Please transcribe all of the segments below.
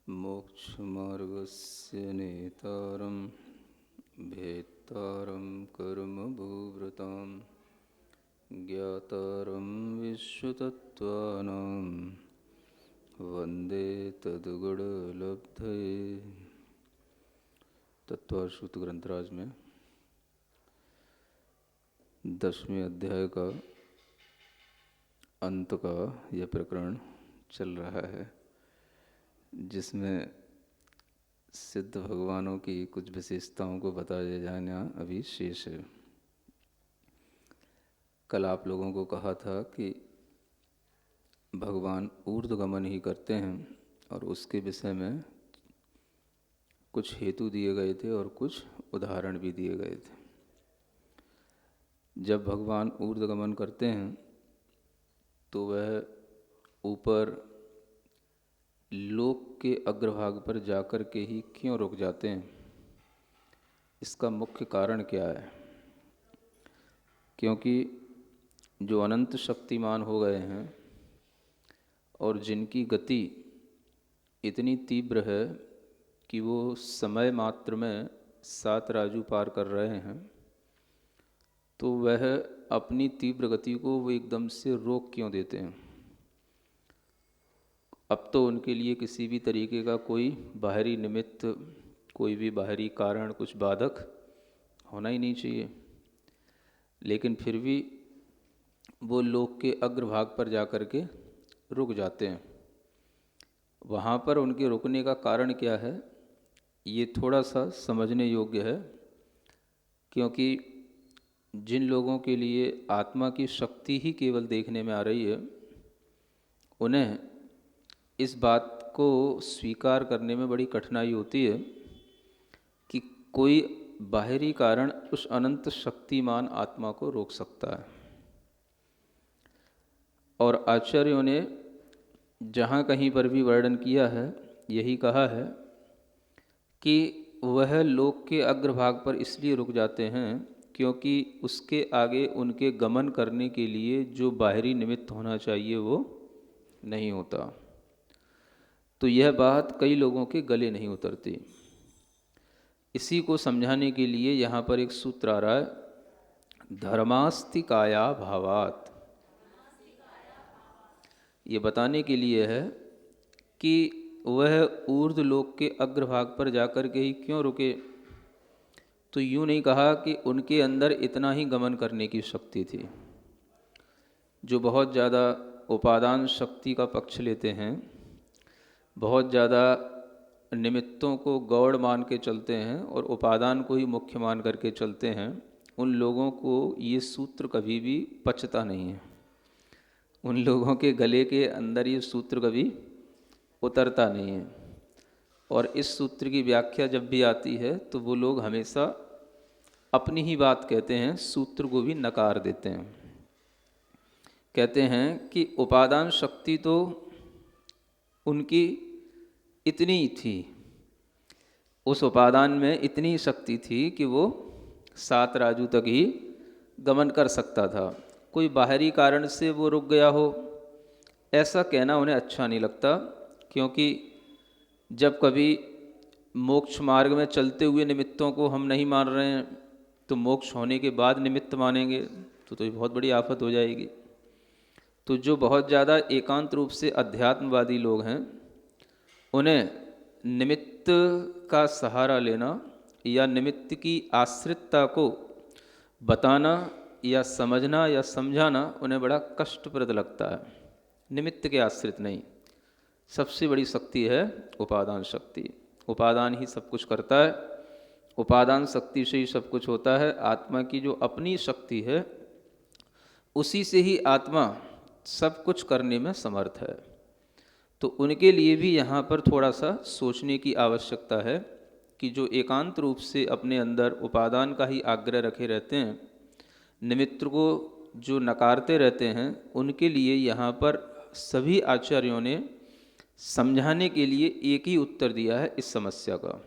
मोक्षमार्गस्य नेतारं भेत्तारं कर्मभूभृतां ज्ञातारं विश्वतत्त्वानां वन्दे तद्गुणलब्धये। तत्त्वाश्रुत ग्रंथराज में 10वें अध्याय का अंत का यह प्रकरण चल रहा है, जिसमें सिद्ध भगवानों की कुछ विशेषताओं को बताया जाना अभी शेष है। कल आप लोगों को कहा था कि भगवान ऊर्ध्वगमन ही करते हैं और उसके विषय में कुछ हेतु दिए गए थे और कुछ उदाहरण भी दिए गए थे। जब भगवान ऊर्ध्वगमन करते हैं तो वह ऊपर लोक के अग्रभाग पर जाकर के ही क्यों रुक जाते हैं? इसका मुख्य कारण क्या है? क्योंकि जो अनंत शक्तिमान हो गए हैं और जिनकी गति इतनी तीव्र है कि वो समय मात्र में 7 राजू पार कर रहे हैं, तो वह अपनी तीव्र गति को वो एकदम से रोक क्यों देते हैं? अब तो उनके लिए किसी भी तरीके का कोई बाहरी निमित्त, कोई भी बाहरी कारण, कुछ बाधक होना ही नहीं चाहिए, लेकिन फिर भी वो लोक के अग्रभाग पर जाकर के रुक जाते हैं। वहाँ पर उनके रुकने का कारण क्या है, ये थोड़ा सा समझने योग्य है। क्योंकि जिन लोगों के लिए आत्मा की शक्ति ही केवल देखने में आ रही है, उन्हें इस बात को स्वीकार करने में बड़ी कठिनाई होती है कि कोई बाहरी कारण उस अनंत शक्तिमान आत्मा को रोक सकता है। और आचार्यों ने जहाँ कहीं पर भी वर्णन किया है, यही कहा है कि वह लोक के अग्रभाग पर इसलिए रुक जाते हैं क्योंकि उसके आगे उनके गमन करने के लिए जो बाहरी निमित्त होना चाहिए वो नहीं होता। तो यह बात कई लोगों के गले नहीं उतरती। इसी को समझाने के लिए यहाँ पर एक सूत्र आ रहा है, धर्मास्ति काया भावात। ये बताने के लिए है कि वह ऊर्ध्व लोक के अग्रभाग पर जाकर के ही क्यों रुके। तो यूँ नहीं कहा कि उनके अंदर इतना ही गमन करने की शक्ति थी। जो बहुत ज़्यादा उपादान शक्ति का पक्ष लेते हैं, बहुत ज़्यादा निमित्तों को गौड़ मान के चलते हैं और उपादान को ही मुख्य मान करके चलते हैं, उन लोगों को ये सूत्र कभी भी पचता नहीं है। उन लोगों के गले के अंदर ये सूत्र कभी उतरता नहीं है। और इस सूत्र की व्याख्या जब भी आती है तो वो लोग हमेशा अपनी ही बात कहते हैं, सूत्र को भी नकार देते हैं। कहते हैं कि उपादान शक्ति तो उनकी इतनी ही थी, उस उपादान में इतनी शक्ति थी कि वो 7 राजू तक ही गमन कर सकता था। कोई बाहरी कारण से वो रुक गया हो, ऐसा कहना उन्हें अच्छा नहीं लगता। क्योंकि जब कभी मोक्ष मार्ग में चलते हुए निमित्तों को हम नहीं मान रहे हैं, तो मोक्ष होने के बाद निमित्त मानेंगे तो ये बहुत बड़ी आफत हो जाएगी। तो जो बहुत ज़्यादा एकांत रूप से अध्यात्मवादी लोग हैं, उन्हें निमित्त का सहारा लेना या निमित्त की आश्रितता को बताना या समझना या समझाना उन्हें बड़ा कष्टप्रद लगता है। निमित्त के आश्रित नहीं, सबसे बड़ी शक्ति है उपादान शक्ति। उपादान ही सब कुछ करता है, उपादान शक्ति से ही सब कुछ होता है। आत्मा की जो अपनी शक्ति है, उसी से ही आत्मा सब कुछ करने में समर्थ है। तो उनके लिए भी यहाँ पर थोड़ा सा सोचने की आवश्यकता है कि जो एकांत रूप से अपने अंदर उपादान का ही आग्रह रखे रहते हैं, निमित्त को जो नकारते रहते हैं, उनके लिए यहाँ पर सभी आचार्यों ने समझाने के लिए एक ही उत्तर दिया है इस समस्या का,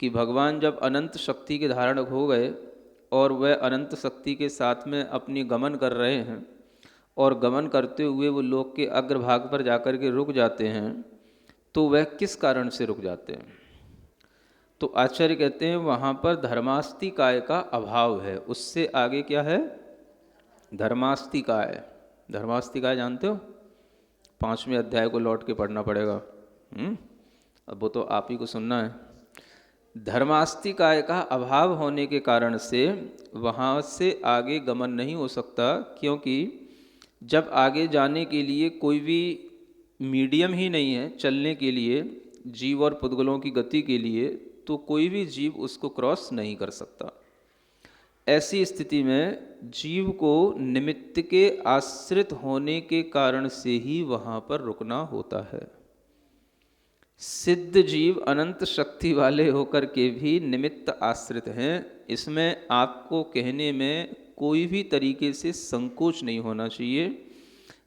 कि भगवान जब अनंत शक्ति के धारणक हो गए और वह अनंत शक्ति के साथ में अपनी गमन कर रहे हैं और गमन करते हुए वो लोक के अग्रभाग पर जाकर के रुक जाते हैं, तो वह किस कारण से रुक जाते हैं? तो आचार्य कहते हैं वहाँ पर धर्मास्तिकाय का अभाव है। उससे आगे क्या है? धर्मास्तिकाय। धर्मास्तिकाय जानते हो? 5वें अध्याय को लौट के पढ़ना पड़ेगा। अब वो तो आप ही को सुनना है। धर्मास्तिकाय का अभाव होने के कारण से वहाँ से आगे गमन नहीं हो सकता, क्योंकि जब आगे जाने के लिए कोई भी मीडियम ही नहीं है चलने के लिए, जीव और पुद्गलों की गति के लिए, तो कोई भी जीव उसको क्रॉस नहीं कर सकता। ऐसी स्थिति में जीव को निमित्त के आश्रित होने के कारण से ही वहाँ पर रुकना होता है। सिद्ध जीव अनंत शक्ति वाले होकर के भी निमित्त आश्रित हैं। इसमें आपको कहने में कोई भी तरीके से संकोच नहीं होना चाहिए।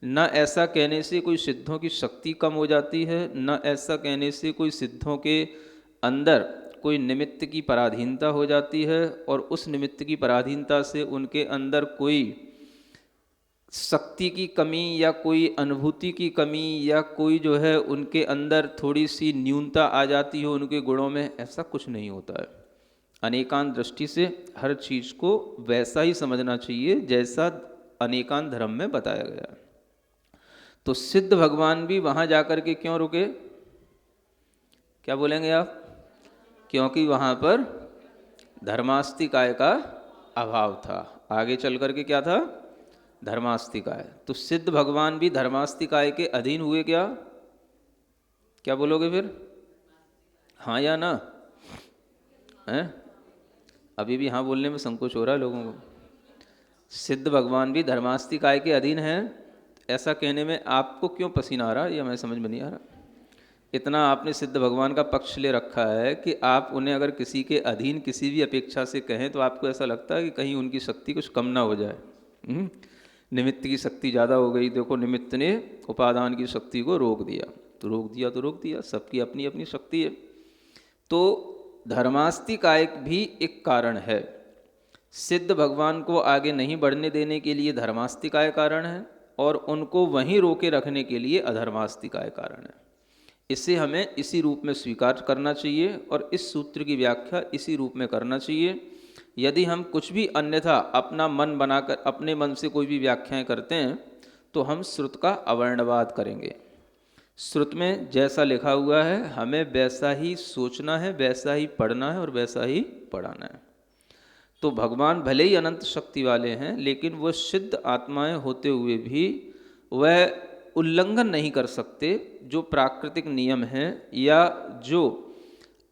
न ऐसा कहने से कोई सिद्धों की शक्ति कम हो जाती है, न ऐसा कहने से कोई सिद्धों के अंदर कोई निमित्त की पराधीनता हो जाती है और उस निमित्त की पराधीनता से उनके अंदर कोई शक्ति की कमी या कोई अनुभूति की कमी या कोई जो है उनके अंदर थोड़ी सी न्यूनता आ जाती हो उनके गुणों में, ऐसा कुछ नहीं होता है। अनेकांत दृष्टि से हर चीज़ को वैसा ही समझना चाहिए जैसा अनेकांत धर्म में बताया गया है। तो सिद्ध भगवान भी वहाँ जाकर के क्यों रुके? क्या बोलेंगे आप? क्योंकि वहाँ पर धर्मास्तिकाय का अभाव था। आगे चल करके क्या था? धर्मास्तिकाय। तो सिद्ध भगवान भी धर्मास्तिकाय के अधीन हुए क्या? क्या बोलोगे फिर? हाँ या ना? हैं? अभी भी हाँ बोलने में संकोच हो रहा है लोगों को। सिद्ध भगवान भी धर्मास्तिकाय के अधीन हैं, ऐसा कहने में आपको क्यों पसीना आ रहा है, ये हमें समझ में नहीं आ रहा। इतना आपने सिद्ध भगवान का पक्ष ले रखा है कि आप उन्हें अगर किसी के अधीन किसी भी अपेक्षा से कहें तो आपको ऐसा लगता है कि कहीं उनकी शक्ति कुछ कम ना हो जाए। निमित्त की शक्ति ज़्यादा हो गई, देखो निमित्त ने उपादान की शक्ति को रोक दिया, तो रोक दिया, सबकी अपनी अपनी शक्ति है। तो धर्मास्तिकाय भी एक कारण है। सिद्ध भगवान को आगे नहीं बढ़ने देने के लिए धर्मास्तिकाय कारण है और उनको वहीं रोके रखने के लिए अधर्मास्तिकाय कारण है। इसे हमें इसी रूप में स्वीकार करना चाहिए और इस सूत्र की व्याख्या इसी रूप में करना चाहिए। यदि हम कुछ भी अन्यथा अपना मन बनाकर अपने मन से कोई भी व्याख्याएं करते हैं तो हम श्रुत का अवर्णवाद करेंगे। श्रुत में जैसा लिखा हुआ है हमें वैसा ही सोचना है, वैसा ही पढ़ना है और वैसा ही पढ़ाना है। तो भगवान भले ही अनंत शक्ति वाले हैं, लेकिन वह सिद्ध आत्माएं होते हुए भी वह उल्लंघन नहीं कर सकते जो प्राकृतिक नियम हैं या जो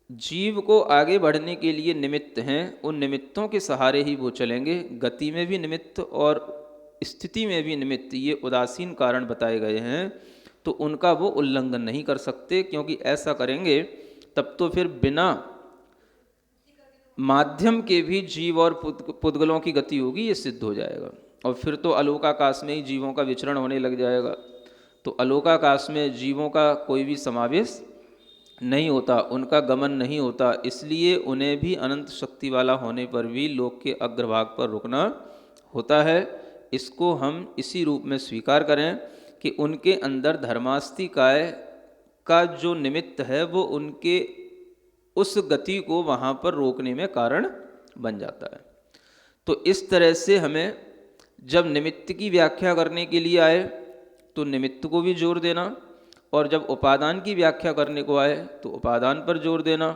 जीव को आगे बढ़ने के लिए निमित्त हैं। उन निमित्तों के सहारे ही वो चलेंगे। गति में भी निमित्त और स्थिति में भी निमित्त, ये उदासीन कारण बताए गए हैं, तो उनका वो उल्लंघन नहीं कर सकते, क्योंकि ऐसा करेंगे तब तो फिर बिना माध्यम के भी जीव और पुद्गलों की गति होगी, ये सिद्ध हो जाएगा। और फिर तो अलोकाकाश में ही जीवों का विचरण होने लग जाएगा। तो अलोकाकाश में जीवों का कोई भी समावेश नहीं होता, उनका गमन नहीं होता। इसलिए उन्हें भी अनंत शक्ति वाला होने पर भी लोक के अग्रभाग पर रुकना होता है। इसको हम इसी रूप में स्वीकार करें कि उनके अंदर धर्मास्तिकाय का जो निमित्त है वो उनके उस गति को वहाँ पर रोकने में कारण बन जाता है। तो इस तरह से हमें जब निमित्त की व्याख्या करने के लिए आए तो निमित्त को भी जोर देना, और जब उपादान की व्याख्या करने को आए तो उपादान पर जोर देना।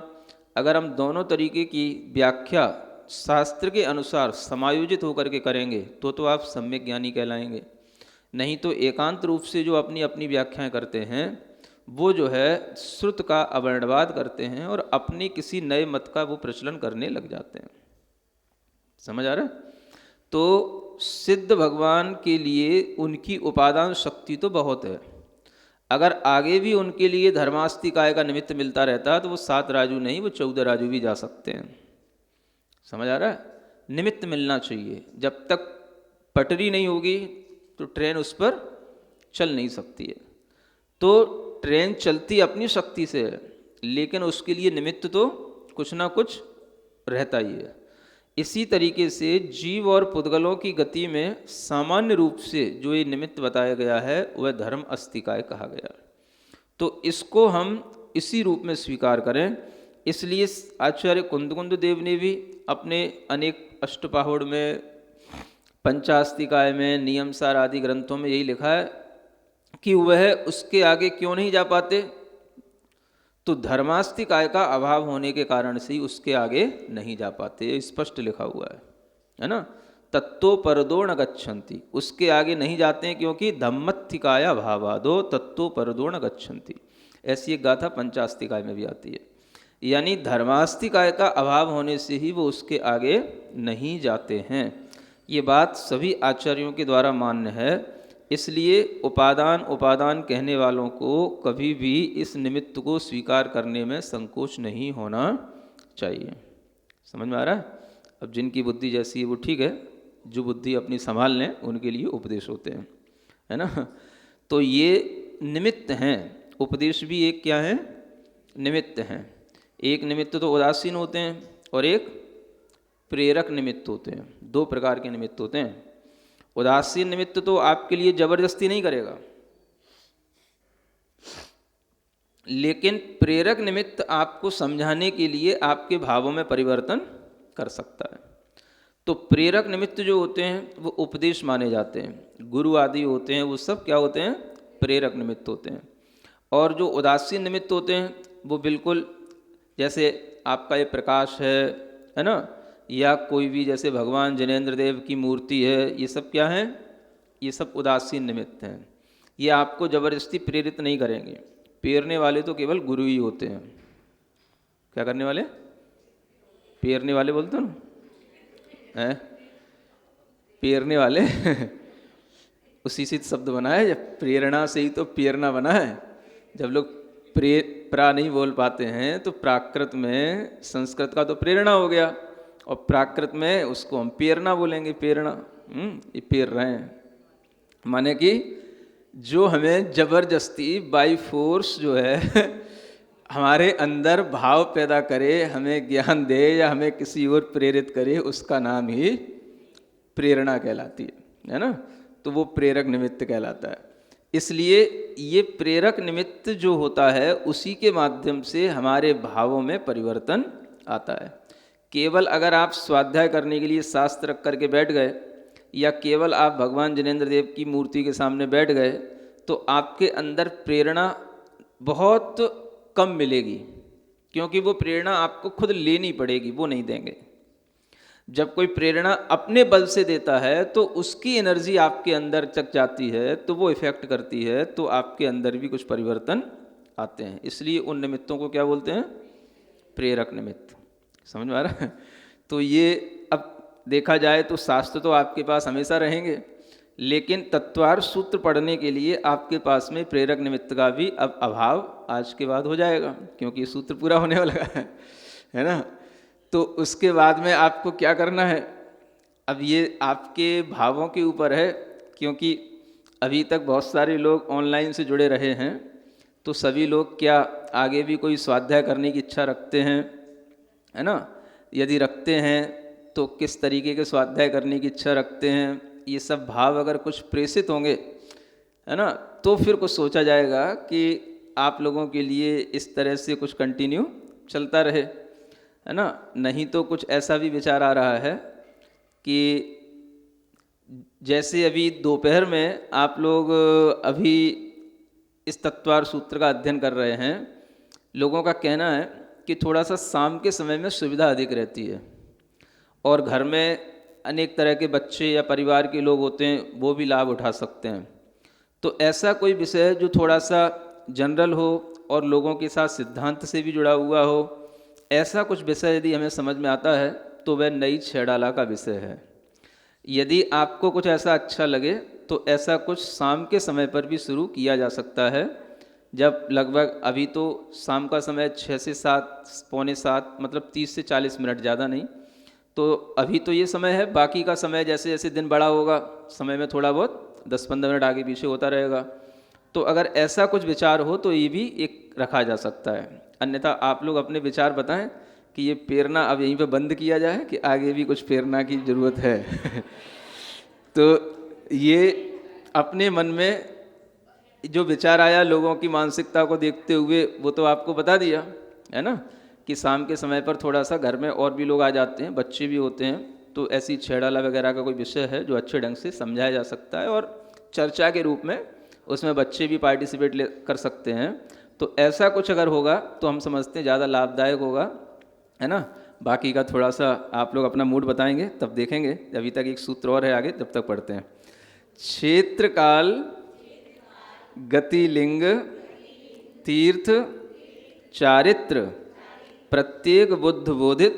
अगर हम दोनों तरीके की व्याख्या शास्त्र के अनुसार समायोजित होकर के करेंगे तो आप सम्यक ज्ञानी कहलाएंगे। नहीं तो एकांत रूप से जो अपनी अपनी व्याख्याएं करते हैं वो जो है श्रुत का अवर्णवाद करते हैं और अपने किसी नए मत का वो प्रचलन करने लग जाते हैं। समझ आ रहा है? तो सिद्ध भगवान के लिए उनकी उपादान शक्ति तो बहुत है। अगर आगे भी उनके लिए धर्मास्तिकाय का निमित्त मिलता रहता तो वो 7 राजू नहीं, वो 14 राजू भी जा सकते हैं। समझ आ रहा है? निमित्त मिलना चाहिए। जब तक पटरी नहीं होगी तो ट्रेन उस पर चल नहीं सकती है। तो ट्रेन चलती अपनी शक्ति से है, लेकिन उसके लिए निमित्त तो कुछ ना कुछ रहता ही है। इसी तरीके से जीव और पुद्गलों की गति में सामान्य रूप से जो ये निमित्त बताया गया है वह धर्म अस्तिकाय कहा गया। तो इसको हम इसी रूप में स्वीकार करें। इसलिए आचार्य कुंदकुंद देव ने भी अपने अनेक अष्टपाहुड़ में, पंचास्तिकाय में, नियमसार आदि ग्रंथों में यही लिखा है कि वह उसके आगे क्यों नहीं जा पाते, तो धर्मास्तिकाय का अभाव होने के कारण से ही उसके आगे नहीं जा पाते, स्पष्ट लिखा हुआ है ना। तत्तो परदो न गच्छन्ति, उसके आगे नहीं जाते हैं क्योंकि धम्मत्थिकाय अभावादो तत्तो परदो न गच्छन्ति, ऐसी एक गाथा पंचास्तिकाय में भी आती है। यानी धर्मास्तिकाय का अभाव होने से ही वो उसके आगे नहीं जाते हैं। ये बात सभी आचार्यों के द्वारा मान्य है। इसलिए उपादान कहने वालों को कभी भी इस निमित्त को स्वीकार करने में संकोच नहीं होना चाहिए। समझ में आ रहा है? अब जिनकी बुद्धि जैसी है वो ठीक है, जो बुद्धि अपनी संभाल लें उनके लिए उपदेश होते हैं, है ना। तो ये निमित्त हैं, उपदेश भी एक क्या है, निमित्त हैं। एक निमित्त तो उदासीन होते हैं और एक प्रेरक निमित्त होते हैं। दो प्रकार के निमित्त होते हैं। उदासीन निमित्त तो आपके लिए जबरदस्ती नहीं करेगा, लेकिन प्रेरक निमित्त आपको समझाने के लिए आपके भावों में परिवर्तन कर सकता है। तो प्रेरक निमित्त जो होते हैं वो उपदेश माने जाते हैं। गुरु आदि होते हैं वो सब क्या होते हैं, प्रेरक निमित्त होते हैं। और जो उदासीन निमित्त होते हैं वो बिल्कुल जैसे आपका ये प्रकाश है ना, या कोई भी जैसे भगवान जिनेंद्र देव की मूर्ति है, ये सब क्या है, ये सब उदासीन निमित्त हैं। ये आपको जबरदस्ती प्रेरित नहीं करेंगे। पेरने वाले तो केवल गुरु ही होते हैं। क्या करने वाले, पेरने वाले बोलते हो हैं, पेरने वाले उसी से शब्द बना है, जब प्रेरणा से ही तो पेरना बना है। जब लोग प्रा नहीं बोल पाते हैं तो प्राकृत में, संस्कृत का तो प्रेरणा हो गया, और प्राकृत में उसको हम पेरना बोलेंगे। पेरना, ये पेर रहे हैं, माने कि जो हमें जबरदस्ती बाई फोर्स जो है हमारे अंदर भाव पैदा करे, हमें ज्ञान दे या हमें किसी और प्रेरित करे, उसका नाम ही प्रेरणा कहलाती है ना। तो वो प्रेरक निमित्त कहलाता है। इसलिए ये प्रेरक निमित्त जो होता है उसी के माध्यम से हमारे भावों में परिवर्तन आता है। केवल अगर आप स्वाध्याय करने के लिए शास्त्र रख करके बैठ गए, या केवल आप भगवान जिनेंद्र देव की मूर्ति के सामने बैठ गए, तो आपके अंदर प्रेरणा बहुत कम मिलेगी, क्योंकि वो प्रेरणा आपको खुद लेनी पड़ेगी, वो नहीं देंगे। जब कोई प्रेरणा अपने बल से देता है तो उसकी एनर्जी आपके अंदर तक जाती है, तो वो इफेक्ट करती है, तो आपके अंदर भी कुछ परिवर्तन आते हैं। इसलिए उन निमित्तों को क्या बोलते हैं, प्रेरक निमित्त। समझ में आ रहा है? तो ये अब देखा जाए तो शास्त्र तो आपके पास हमेशा रहेंगे, लेकिन तत्वार्थ सूत्र पढ़ने के लिए आपके पास में प्रेरक निमित्त का भी अब अभाव आज के बाद हो जाएगा, क्योंकि सूत्र पूरा होने वाला है ना। तो उसके बाद में आपको क्या करना है, अब ये आपके भावों के ऊपर है, क्योंकि अभी तक बहुत सारे लोग ऑनलाइन से जुड़े रहे हैं। तो सभी लोग क्या आगे भी कोई स्वाध्याय करने की इच्छा रखते हैं, है ना? यदि रखते हैं तो किस तरीके के स्वाध्याय करने की इच्छा रखते हैं, ये सब भाव अगर कुछ प्रेषित होंगे, है ना, तो फिर कुछ सोचा जाएगा कि आप लोगों के लिए इस तरह से कुछ कंटिन्यू चलता रहे, है ना। नहीं तो कुछ ऐसा भी विचार आ रहा है कि जैसे अभी दोपहर में आप लोग अभी इस तत्वार्थ सूत्र का अध्ययन कर रहे हैं, लोगों का कहना है कि थोड़ा सा शाम के समय में सुविधा अधिक रहती है, और घर में अनेक तरह के बच्चे या परिवार के लोग होते हैं, वो भी लाभ उठा सकते हैं। तो ऐसा कोई विषय जो थोड़ा सा जनरल हो और लोगों के साथ सिद्धांत से भी जुड़ा हुआ हो, ऐसा कुछ विषय यदि हमें समझ में आता है तो वह नई छेड़ाला का विषय है। यदि आपको कुछ ऐसा अच्छा लगे तो ऐसा कुछ शाम के समय पर भी शुरू किया जा सकता है, जब लगभग अभी तो शाम का समय 6 से 7, पौने 7, मतलब 30 से 40 मिनट, ज़्यादा नहीं। तो अभी तो ये समय है, बाकी का समय जैसे जैसे दिन बड़ा होगा समय में थोड़ा बहुत 10-15 मिनट आगे पीछे होता रहेगा। तो अगर ऐसा कुछ विचार हो तो ये भी एक रखा जा सकता है। अन्यथा आप लोग अपने विचार बताएं कि ये प्रेरणा अब यहीं पे बंद किया जाए कि आगे भी कुछ प्रेरणा की ज़रूरत है तो ये अपने मन में जो विचार आया लोगों की मानसिकता को देखते हुए वो तो आपको बता दिया है ना, कि शाम के समय पर थोड़ा सा घर में और भी लोग आ जाते हैं, बच्चे भी होते हैं, तो ऐसी छेड़ाला वगैरह का कोई विषय है जो अच्छे ढंग से समझाया जा सकता है और चर्चा के रूप में उसमें बच्चे भी पार्टिसिपेट कर सकते हैं। तो ऐसा कुछ अगर होगा तो हम समझते हैं ज़्यादा लाभदायक होगा, है ना। बाकी का थोड़ा सा आप लोग अपना मूड बताएंगे तब देखेंगे। अभी तक एक सूत्र और है आगे, जब तक पढ़ते हैं। क्षेत्र काल गति लिंग तीर्थ चारित्र प्रत्येक बुद्ध बोधित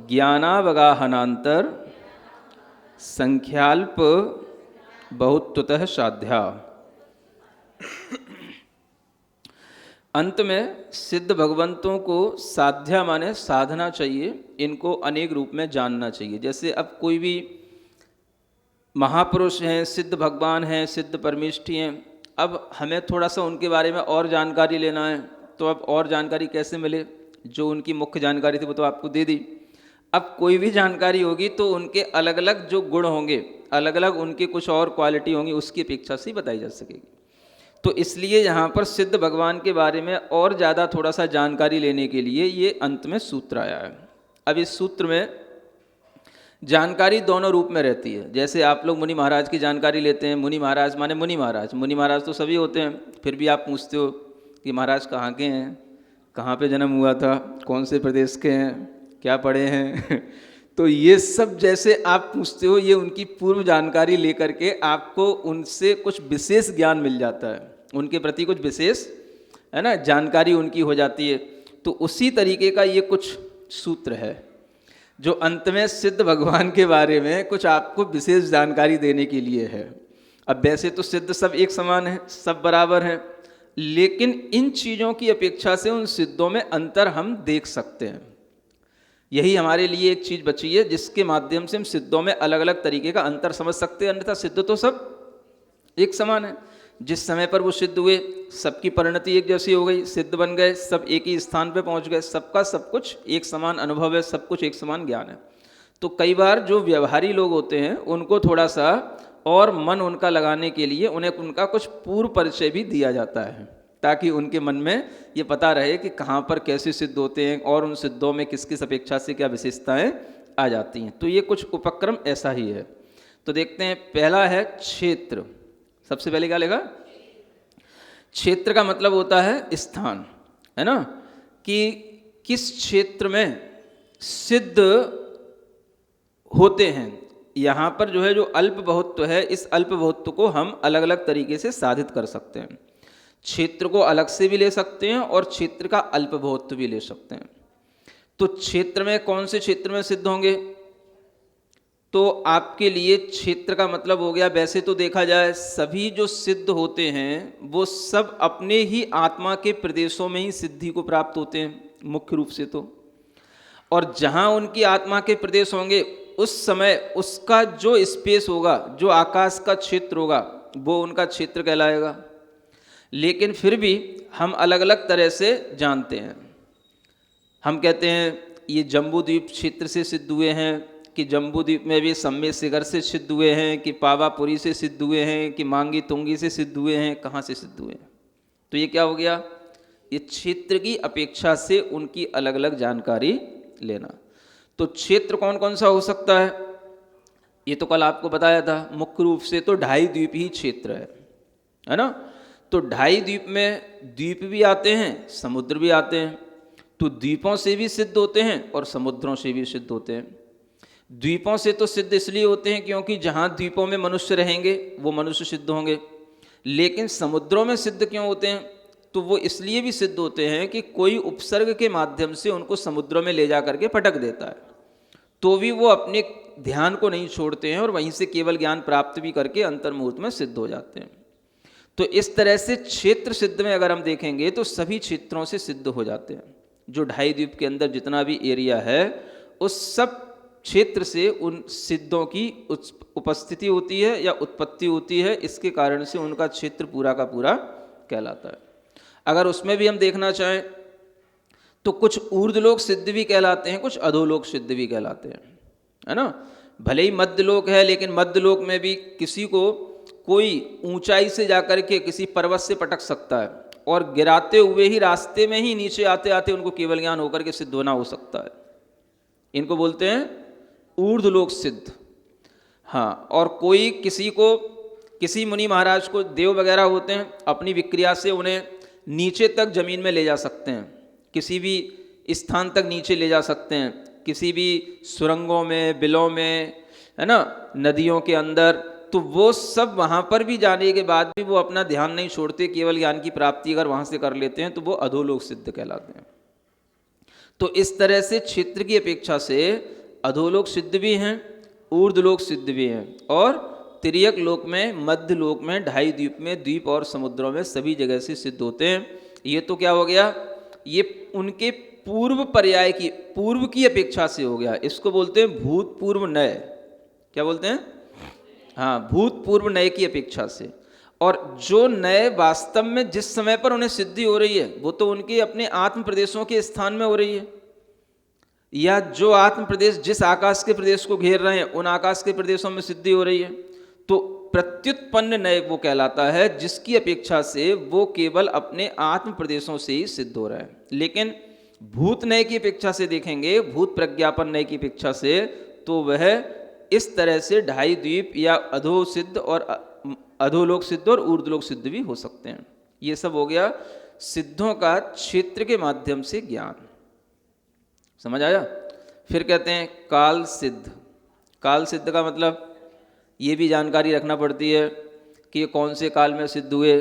ज्ञानावगाहनांतर संख्याल्प बहुत्वतः साध्या। अंत में सिद्ध भगवंतों को साध्या माने साधना चाहिए, इनको अनेक रूप में जानना चाहिए। जैसे अब कोई भी महापुरुष हैं, सिद्ध भगवान हैं, सिद्ध परमेष्ठी हैं, अब हमें थोड़ा सा उनके बारे में और जानकारी लेना है, तो अब और जानकारी कैसे मिले? जो उनकी मुख्य जानकारी थी वो तो आपको दे दी। अब कोई भी जानकारी होगी तो उनके अलग अलग जो गुण होंगे, अलग अलग उनकी कुछ और क्वालिटी होंगी, उसकी अपेक्षा से बताई जा सकेगी। तो इसलिए यहाँ पर सिद्ध भगवान के बारे में और ज़्यादा थोड़ा सा जानकारी लेने के लिए ये अंत में सूत्र आया है। अब इस सूत्र में जानकारी दोनों रूप में रहती है। जैसे आप लोग मुनि महाराज की जानकारी लेते हैं, मुनि महाराज माने मुनि महाराज, मुनि महाराज तो सभी होते हैं, फिर भी आप पूछते हो कि महाराज कहाँ के हैं, कहाँ पे जन्म हुआ था, कौन से प्रदेश के हैं, क्या पढ़े हैं तो ये सब जैसे आप पूछते हो, ये उनकी पूर्व जानकारी लेकर के आपको उनसे कुछ विशेष ज्ञान मिल जाता है, उनके प्रति कुछ विशेष, है ना, जानकारी उनकी हो जाती है। तो उसी तरीके का ये कुछ सूत्र है जो अंत में सिद्ध भगवान के बारे में कुछ आपको विशेष जानकारी देने के लिए है। अब वैसे तो सिद्ध सब एक समान है, सब बराबर हैं, लेकिन इन चीज़ों की अपेक्षा से उन सिद्धों में अंतर हम देख सकते हैं। यही हमारे लिए एक चीज़ बची है जिसके माध्यम से हम सिद्धों में अलग अलग तरीके का अंतर समझ सकते हैं। अन्यथा सिद्ध तो सब एक समान है। जिस समय पर वो सिद्ध हुए सबकी परिणति एक जैसी हो गई, सिद्ध बन गए, सब एक ही स्थान पे पहुंच गए, सबका सब कुछ एक समान अनुभव है, सब कुछ एक समान ज्ञान है। तो कई बार जो व्यवहारी लोग होते हैं उनको थोड़ा सा और मन उनका लगाने के लिए उन्हें उनका कुछ पूर्व परिचय भी दिया जाता है, ताकि उनके मन में ये पता रहे कि कहाँ पर कैसे सिद्ध होते हैं और उन सिद्धों में किस किस अपेक्षा से क्या विशेषताएं आ जाती हैं। तो ये कुछ उपक्रम ऐसा ही है। तो देखते हैं, पहला है क्षेत्र। सबसे पहले क्या लेगा? क्षेत्र का मतलब होता है स्थान, है ना, कि किस क्षेत्र में सिद्ध होते हैं। यहाँ पर जो है जो अल्प बहुत्व है, इस अल्प बहुत्व को हम अलग अलग तरीके से साधित कर सकते हैं। क्षेत्र को अलग से भी ले सकते हैं और क्षेत्र का अल्प बहुत्व भी ले सकते हैं। तो क्षेत्र में कौन से क्षेत्र में सिद्ध होंगे? तो आपके लिए क्षेत्र का मतलब हो गया, वैसे तो देखा जाए सभी जो सिद्ध होते हैं वो सब अपने ही आत्मा के प्रदेशों में ही सिद्धि को प्राप्त होते हैं मुख्य रूप से तो। और जहाँ उनकी आत्मा के प्रदेश होंगे उस समय उसका जो स्पेस होगा, जो आकाश का क्षेत्र होगा, वो उनका क्षेत्र कहलाएगा। लेकिन फिर भी हम अलग अलग तरह से जानते हैं। हम कहते हैं ये जम्बू द्वीप क्षेत्र से सिद्ध हुए हैं, कि जम्बू द्वीप में भी सम्मेद शिखर से सिद्ध हुए हैं, कि पावापुरी से सिद्ध हुए हैं, कि मांगी तुंगी से सिद्ध हुए हैं, कहाँ से सिद्ध हुए हैं। तो ये क्या हो गया? ये क्षेत्र की अपेक्षा से उनकी अलग अलग जानकारी लेना। तो क्षेत्र कौन कौन सा हो सकता है? ये तो कल आपको बताया था, मुख्य रूप से तो 2.5 द्वीप ही क्षेत्र है ना। तो 2.5 द्वीप में द्वीप भी आते हैं, समुद्र भी आते हैं। तो द्वीपों से भी सिद्ध होते हैं और समुद्रों से भी सिद्ध होते हैं। द्वीपों से तो सिद्ध इसलिए होते हैं क्योंकि जहाँ द्वीपों में मनुष्य रहेंगे वो मनुष्य सिद्ध होंगे। लेकिन समुद्रों में सिद्ध क्यों होते हैं? तो वो इसलिए भी सिद्ध होते हैं कि कोई उपसर्ग के माध्यम से उनको समुद्रों में ले जा करके पटक देता है, तो भी वो अपने ध्यान को नहीं छोड़ते हैं और वहीं से केवल ज्ञान प्राप्त भी करके अंतर्मुहूर्त में सिद्ध हो जाते हैं। तो इस तरह से क्षेत्र सिद्ध में अगर हम देखेंगे तो सभी क्षेत्रों से सिद्ध हो जाते हैं। जो 2.5 द्वीप के अंदर जितना भी एरिया है उस सब क्षेत्र से उन सिद्धों की उपस्थिति होती है या उत्पत्ति होती है। इसके कारण से उनका क्षेत्र पूरा का पूरा कहलाता है। अगर उसमें भी हम देखना चाहें तो कुछ ऊर्ध्वलोक सिद्ध भी कहलाते हैं, कुछ अधोलोक सिद्ध भी कहलाते हैं, है ना। भले ही मध्यलोक है, लेकिन मध्यलोक में भी किसी को कोई ऊंचाई से जाकर के किसी पर्वत से पटक सकता है और गिराते हुए ही रास्ते में ही नीचे आते आते उनको केवल ज्ञान होकर के सिद्ध होना हो सकता है। इनको बोलते हैं ऊर्ध्वलोक सिद्ध। हाँ, और कोई किसी मुनि महाराज को, देव वगैरह होते हैं, अपनी विक्रिया से उन्हें नीचे तक जमीन में ले जा सकते हैं, किसी भी स्थान तक नीचे ले जा सकते हैं, किसी भी सुरंगों में, बिलों में, है ना, नदियों के अंदर। तो वो सब वहाँ पर भी जाने के बाद भी वो अपना ध्यान नहीं छोड़ते, केवल ज्ञान की प्राप्ति अगर वहाँ से कर लेते हैं तो वो अधोलोक सिद्ध कहलाते हैं। तो इस तरह से क्षेत्र की अपेक्षा से अधोलोक सिद्ध भी हैं, ऊर्ध्वलोक सिद्ध भी हैं, और तिर्यक लोक में, मध्य लोक में, ढाई द्वीप में, द्वीप और समुद्रों में सभी जगह से सिद्ध होते हैं। ये तो क्या हो गया, ये उनके पूर्व पर्याय की, पूर्व की अपेक्षा से हो गया। इसको बोलते हैं भूतपूर्व नय। क्या बोलते हैं? हाँ, भूतपूर्व नय की अपेक्षा से। और जो नय वास्तव में जिस समय पर उन्हें सिद्धि हो रही है वो तो उनके अपने आत्म प्रदेशों के स्थान में हो रही है, या जो आत्म प्रदेश जिस आकाश के प्रदेश को घेर रहे हैं उन आकाश के प्रदेशों में सिद्धि हो रही है। तो प्रत्युत्पन्न नय वो कहलाता है जिसकी अपेक्षा से वो केवल अपने आत्म प्रदेशों से ही सिद्ध हो रहा है। लेकिन भूत नय की अपेक्षा से देखेंगे, भूत प्रज्ञापन नय की अपेक्षा से, तो वह इस तरह से ढाई द्वीप या अधो सिद्ध और अधोलोक सिद्ध और ऊर्ध्वलोक सिद्ध भी हो सकते हैं। ये सब हो गया सिद्धों का क्षेत्र के माध्यम से ज्ञान। समझ आया? फिर कहते हैं काल सिद्ध। काल सिद्ध का मतलब ये भी जानकारी रखना पड़ती है कि ये कौन से काल में सिद्ध हुए।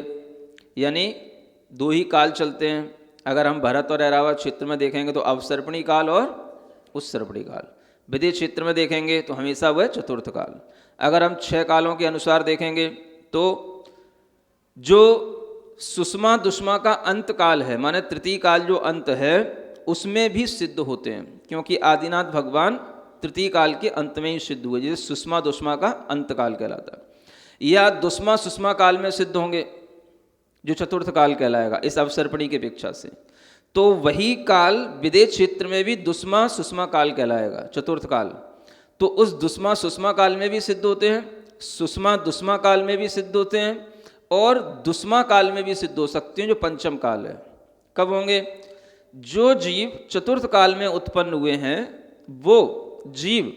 यानी दो ही काल चलते हैं। अगर हम भरत और ऐरावत क्षेत्र में देखेंगे तो अवसर्पणी काल और उत्सर्पणी काल। विदेश क्षेत्र में देखेंगे तो हमेशा वह चतुर्थ काल। अगर हम 6 कालों के अनुसार देखेंगे तो जो सुषमा दुष्मा का अंत काल है, माने तृतीय काल जो अंत है, उसमें भी सिद्ध होते हैं, क्योंकि आदिनाथ भगवान तृतीय काल के अंत में ही सिद्ध हुए, जैसे सुषमा दुष्मा का अंत काल कहलाता है। या दुष्मा सुषमा काल में सिद्ध होंगे जो चतुर्थ काल कहलाएगा इस अवसर्पणी की अपेक्षा से। तो वही काल विदेश क्षेत्र में भी दुष्मा सुषमा काल कहलाएगा, चतुर्थ काल। तो उस दुष्मा सुषमा काल में भी सिद्ध होते हैं, सुषमा दुष्मा काल में भी सिद्ध होते हैं, और दुष्मा काल में भी सिद्ध हो सकते हैं जो पंचम काल है। कब होंगे? जो जीव चतुर्थ काल में उत्पन्न हुए हैं वो जीव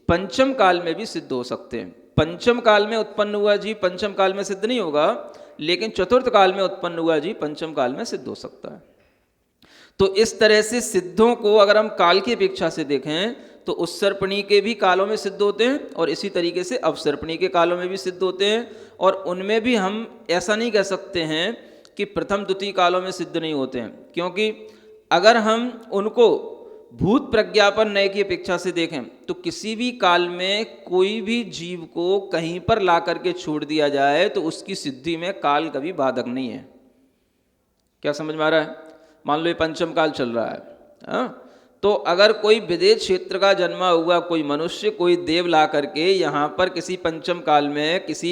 पंचम काल में भी सिद्ध हो सकते हैं। पंचम काल में उत्पन्न हुआ जीव पंचम काल में सिद्ध नहीं होगा, लेकिन चतुर्थ काल में उत्पन्न हुआ जीव पंचम काल में सिद्ध हो सकता है। तो इस तरह से सिद्धों को अगर हम काल की अपेक्षा से देखें तो उत्सर्पणी के भी कालों में सिद्ध होते हैं, और इसी तरीके से अवसर्पणी के कालों में भी सिद्ध होते हैं। और उनमें भी हम ऐसा नहीं कह सकते हैं कि प्रथम द्वितीय कालों में सिद्ध नहीं होते हैं, क्योंकि अगर हम उनको भूत प्रज्ञापन नय की अपेक्षा से देखें तो किसी भी काल में कोई भी जीव को कहीं पर ला करके छोड़ दिया जाए तो उसकी सिद्धि में काल कभी बाधक नहीं है। क्या समझ में आ रहा है? मान लो ये पंचम काल चल रहा है, हाँ? तो अगर कोई विदेश क्षेत्र का जन्मा हुआ कोई मनुष्य, कोई देव ला करके यहाँ पर किसी पंचम काल में किसी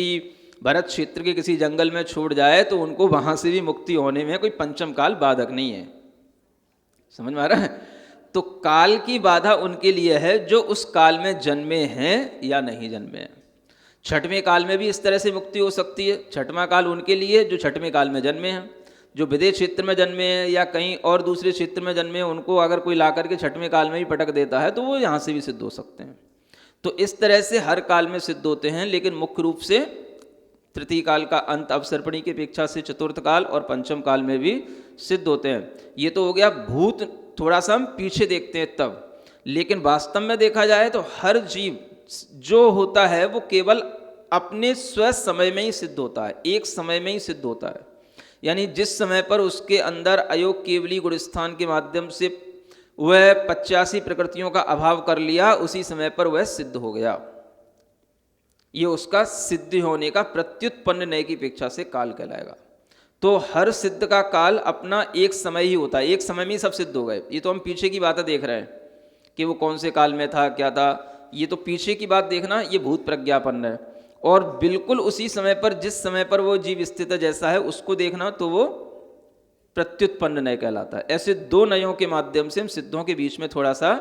भरत क्षेत्र के किसी जंगल में छोड़ जाए तो उनको वहाँ से भी मुक्ति होने में कोई पंचम काल बाधक नहीं है। समझ में आ रहा है? तो काल की बाधा उनके लिए है जो उस काल में जन्मे हैं या नहीं जन्मे हैं। छठवें काल में भी इस तरह से मुक्ति हो सकती है। छठवां काल उनके लिए जो छठवें काल में जन्मे हैं। जो विदेश क्षेत्र में जन्मे हैं या कहीं और दूसरे क्षेत्र में जन्मे हैं, उनको अगर कोई ला करके छठवें काल में भी पटक देता है तो वो यहाँ से भी सिद्ध हो सकते हैं। तो इस तरह से हर काल में सिद्ध होते हैं, लेकिन मुख्य रूप से तृतीय काल का अंत अवसर्पणी की अपेक्षा से चतुर्थ काल और पंचम काल में भी सिद्ध होते हैं। ये तो हो गया भूत, थोड़ा सा हम पीछे देखते हैं तब। लेकिन वास्तव में देखा जाए तो हर जीव जो होता है वो केवल अपने स्व समय में ही सिद्ध होता है, एक समय में ही सिद्ध होता है। यानी जिस समय पर उसके अंदर अयोग केवली गुणस्थान के माध्यम से वह 85 प्रकृतियों का अभाव कर लिया, उसी समय पर वह सिद्ध हो गया। ये उसका सिद्धि होने का प्रत्युत्पन्न नय की अपेक्षा से काल कहलाएगा। तो हर सिद्ध का काल अपना एक समय ही होता है, एक समय में ही सब सिद्ध हो गए। ये तो हम पीछे की बातें देख रहे हैं कि वो कौन से काल में था, क्या था, ये तो पीछे की बात देखना, ये भूत प्रज्ञापन है। और बिल्कुल उसी समय पर जिस समय पर वो जीव स्थित है जैसा है उसको देखना, तो वो प्रत्युत्पन्न नय कहलाता है। ऐसे दो नयों के माध्यम से हम सिद्धों के बीच में थोड़ा सा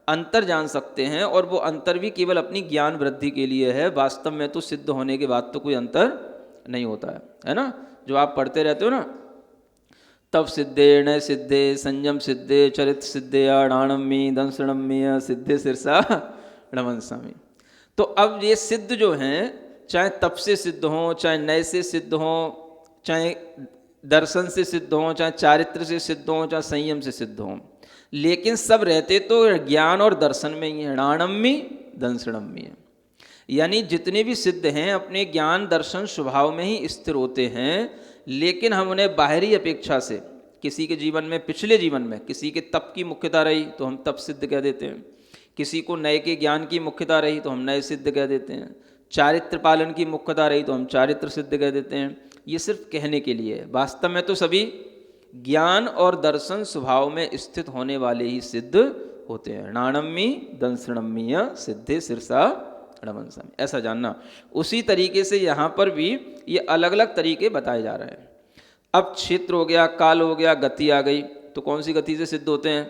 अंतर जान सकते हैं, और वो अंतर भी केवल अपनी ज्ञान वृद्धि के लिए है। वास्तव में तो सिद्ध होने के बाद तो कोई अंतर नहीं होता है ना। जो आप पढ़ते रहते हो ना, तब सिद्धे न सिद्धे संयम सिद्धे चरित सिद्धे अणाणम्मी दंसणम्य सिद्धे सिरसा रमनसामी। तो अब ये सिद्ध जो हैं, चाहे तप से सिद्ध हों, चाहे नय से सिद्ध हों, चाहे दर्शन से सिद्ध हों, चाहे चारित्र से सिद्ध हों, चाहे संयम से सिद्ध हों, लेकिन सब रहते तो ज्ञान और दर्शन में ही है। णाणम्मी दंसणम्मी है, यानी जितने भी सिद्ध हैं अपने ज्ञान दर्शन स्वभाव में ही स्थिर होते हैं, लेकिन हम उन्हें बाहरी अपेक्षा से, किसी के जीवन में पिछले जीवन में किसी के तप की मुख्यता रही तो हम तप सिद्ध कह देते हैं, किसी को नए के ज्ञान की मुख्यता रही तो हम नए सिद्ध कह देते हैं, चारित्र पालन की मुख्यता रही तो हम चारित्र सिद्ध कह देते हैं। ये सिर्फ कहने के लिए है, वास्तव में तो सभी ज्ञान और दर्शन स्वभाव में स्थित होने वाले ही सिद्ध होते हैं। णाणम्मी दंसणम्मीय सिद्धे सिरसा रमनसामी, ऐसा जानना। उसी तरीके से यहाँ पर भी ये अलग अलग तरीके बताए जा रहे हैं। अब क्षेत्र हो गया, काल हो गया, गति आ गई, तो कौन सी गति से सिद्ध होते हैं?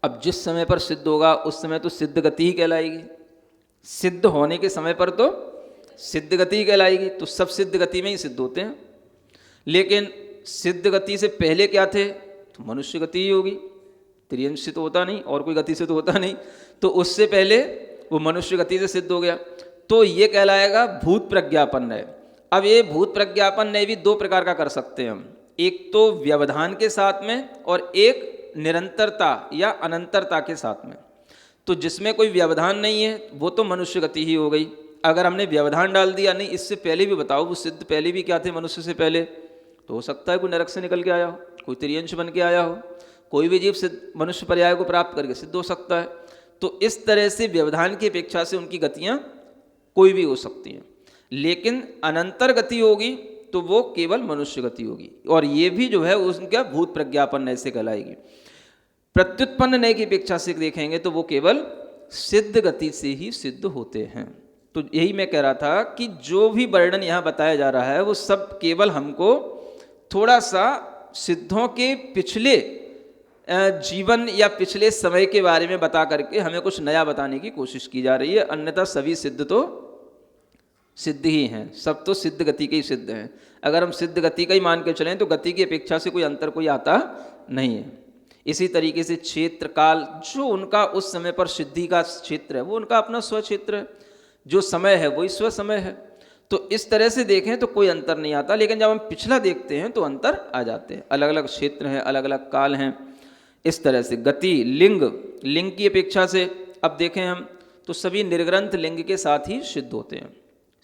अब जिस समय पर सिद्ध होगा उस समय तो सिद्ध गति ही कहलाएगी, सिद्ध होने के समय पर तो सिद्ध गति ही कहलाएगी। तो सब सिद्ध गति में ही सिद्ध होते हैं, लेकिन सिद्ध गति से पहले क्या थे? तो मनुष्य गति ही होगी, त्रियंश से तो होता नहीं और कोई गति से तो होता नहीं, तो उससे पहले वो मनुष्य गति से सिद्ध हो गया, तो ये कहलाएगा भूत प्रज्ञापन है। अब ये भूत प्रज्ञापन नहीं भी दो प्रकार का कर सकते हैं हम, एक तो व्यवधान के साथ में और एक निरंतरता या अनंतरता के साथ में। तो जिसमें कोई व्यवधान नहीं है वो तो मनुष्य गति ही हो गई। अगर हमने व्यवधान डाल दिया, नहीं इससे पहले भी बताओ वो सिद्ध पहले भी क्या थे मनुष्य से पहले, तो हो सकता है कोई नरक से निकल के आया हो, कोई त्रियंश बन के आया हो, कोई भी जीव सिद्ध मनुष्य पर्याय को प्राप्त करके सिद्ध हो सकता है। तो इस तरह से व्यवधान की अपेक्षा से उनकी गतियाँ कोई भी हो सकती हैं, लेकिन अनंतर गति होगी तो वो केवल मनुष्य गति होगी, और ये भी जो है उनका भूत प्रज्ञापन नय से कहलाएगी। प्रत्युत्पन्न नय की अपेक्षा से देखेंगे तो वो केवल सिद्ध गति से ही सिद्ध होते हैं। तो यही मैं कह रहा था कि जो भी वर्णन यहाँ बताया जा रहा है वो सब केवल हमको थोड़ा सा सिद्धों के पिछले जीवन या पिछले समय के बारे में बता करके हमें कुछ नया बताने की कोशिश की जा रही है, अन्यथा सभी सिद्ध तो सिद्ध ही हैं, सब तो सिद्ध गति के ही सिद्ध हैं। अगर हम सिद्ध गति का ही मान के चलें तो गति की अपेक्षा से कोई अंतर कोई आता नहीं है। इसी तरीके से क्षेत्र काल, जो उनका उस समय पर सिद्धि का क्षेत्र है वो उनका अपना स्व क्षेत्र है, जो समय है वही स्व समय है। तो इस तरह से देखें तो कोई अंतर नहीं आता, लेकिन जब हम पिछला देखते हैं तो अंतर आ जाते हैं, अलग अलग क्षेत्र हैं, अलग अलग काल हैं। इस तरह से गति लिंग, लिंग की अपेक्षा से अब देखें हम तो सभी निर्ग्रंथ लिंग के साथ ही सिद्ध होते हैं,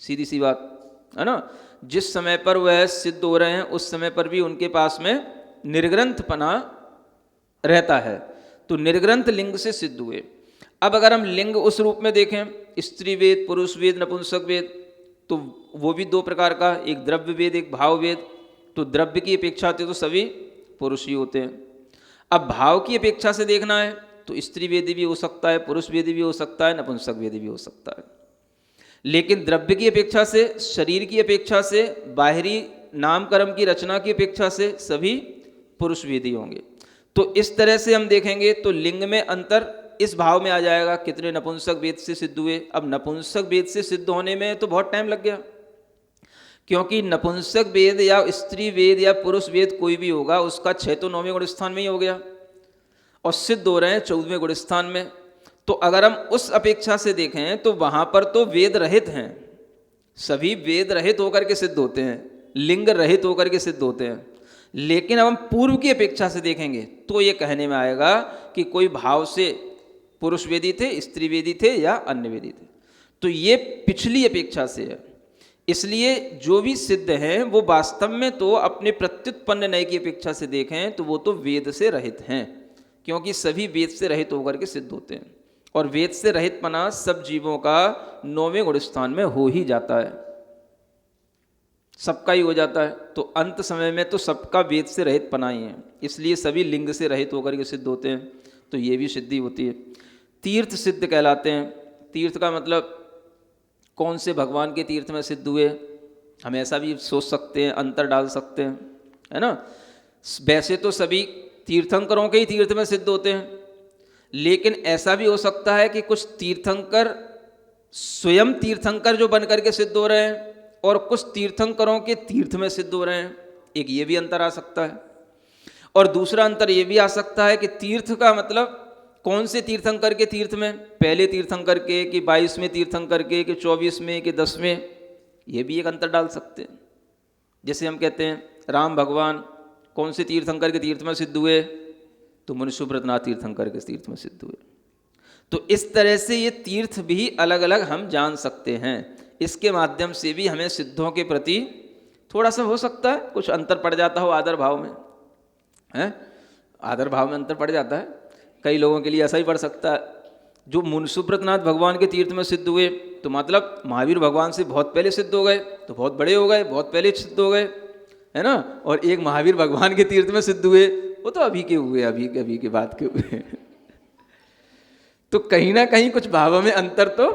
सीधी सी बात है ना। जिस समय पर वह सिद्ध हो रहे हैं उस समय पर भी उनके पास में निर्ग्रंथपना रहता है, तो निर्ग्रंथ लिंग से सिद्ध हुए। अब अगर हम लिंग उस रूप में देखें, स्त्री वेद, पुरुष वेद, नपुंसक वेद, तो वो भी दो प्रकार का, एक द्रव्य वेद एक भाव वेद। तो द्रव्य की अपेक्षा से तो सभी पुरुष ही होते हैं। अब भाव की अपेक्षा से देखना है तो स्त्री वेदी भी हो सकता है, पुरुष वेदी भी हो सकता है, नपुंसक वेदी भी हो सकता है। लेकिन द्रव्य की अपेक्षा से, शरीर की अपेक्षा से, बाहरी नाम कर्म की रचना की अपेक्षा से सभी पुरुष वेदी होंगे। तो इस तरह से हम देखेंगे तो लिंग में अंतर इस भाव में आ जाएगा, कितने नपुंसक वेद से सिद्ध हुए। अब नपुंसक वेद से सिद्ध होने में तो बहुत टाइम लग गया, क्योंकि नपुंसक वेद या स्त्री वेद या पुरुष वेद कोई भी होगा उसका 6 तो 9वें गुण स्थान में ही हो गया, और सिद्ध हो रहे हैं 14वें गुण स्थान में। तो अगर हम उस अपेक्षा से देखें तो वहाँ पर तो वेद रहित हैं, सभी वेद रहित होकर के सिद्ध होते हैं, लिंग रहित होकर के सिद्ध होते हैं। लेकिन अब हम पूर्व की अपेक्षा से देखेंगे तो ये कहने में आएगा कि कोई भाव से पुरुष वेदी थे, स्त्री वेदी थे या अन्य वेदी थे। तो ये पिछली अपेक्षा से है। इसलिए जो भी सिद्ध हैं वो वास्तव में तो अपने प्रत्युत्पन्न नय की अपेक्षा से देखें तो वो तो वेद से रहित हैं, क्योंकि सभी वेद से रहित होकर के सिद्ध होते हैं, और वेद से रहित पना सब जीवों का 9वें गुण स्थान में हो ही जाता है, सबका ही हो जाता है। तो अंत समय में तो सबका वेद से रहित पना ही है, इसलिए सभी लिंग से रहित होकर के सिद्ध होते हैं। तो ये भी सिद्धि होती है। तीर्थ सिद्ध कहलाते हैं। तीर्थ का मतलब कौन से भगवान के तीर्थ में सिद्ध हुए, हम ऐसा भी सोच सकते हैं, अंतर डाल सकते हैं, है ना। वैसे तो सभी तीर्थंकरों के ही तीर्थ में सिद्ध होते हैं, लेकिन ऐसा भी हो सकता है कि कुछ तीर्थंकर स्वयं तीर्थंकर जो बन करके सिद्ध हो रहे हैं, और कुछ तीर्थंकरों के तीर्थ में सिद्ध हो रहे हैं, एक ये भी अंतर आ सकता है। और दूसरा अंतर ये भी आ सकता है कि तीर्थ का मतलब कौन से तीर्थंकर के तीर्थ में, पहले तीर्थंकर के कि 22वें तीर्थंकर के कि 24वें कि 10वें, ये भी एक अंतर डाल सकते हैं। जैसे हम कहते हैं राम भगवान कौन से तीर्थंकर के तीर्थ में सिद्ध हुए, तो मुनिसुब्रतनाथ तीर्थंकर के तीर्थ में सिद्ध हुए। तो इस तरह से ये तीर्थ भी अलग अलग हम जान सकते हैं। इसके माध्यम से भी हमें सिद्धों के प्रति थोड़ा सा हो सकता है कुछ अंतर पड़ जाता हो आदर भाव में, है आदर भाव में अंतर पड़ जाता है। कई लोगों के लिए ऐसा ही पड़ सकता है, जो मुनिसुब्रतनाथ भगवान के तीर्थ में सिद्ध हुए तो मतलब महावीर भगवान से बहुत पहले सिद्ध हो गए, तो बहुत बड़े हो गए, बहुत पहले सिद्ध हो गए, है ना। और एक महावीर भगवान के तीर्थ में सिद्ध हुए, वो तो अभी के हुए, अभी के बाद के हुए। तो कहीं ना कहीं कुछ भावों में अंतर तो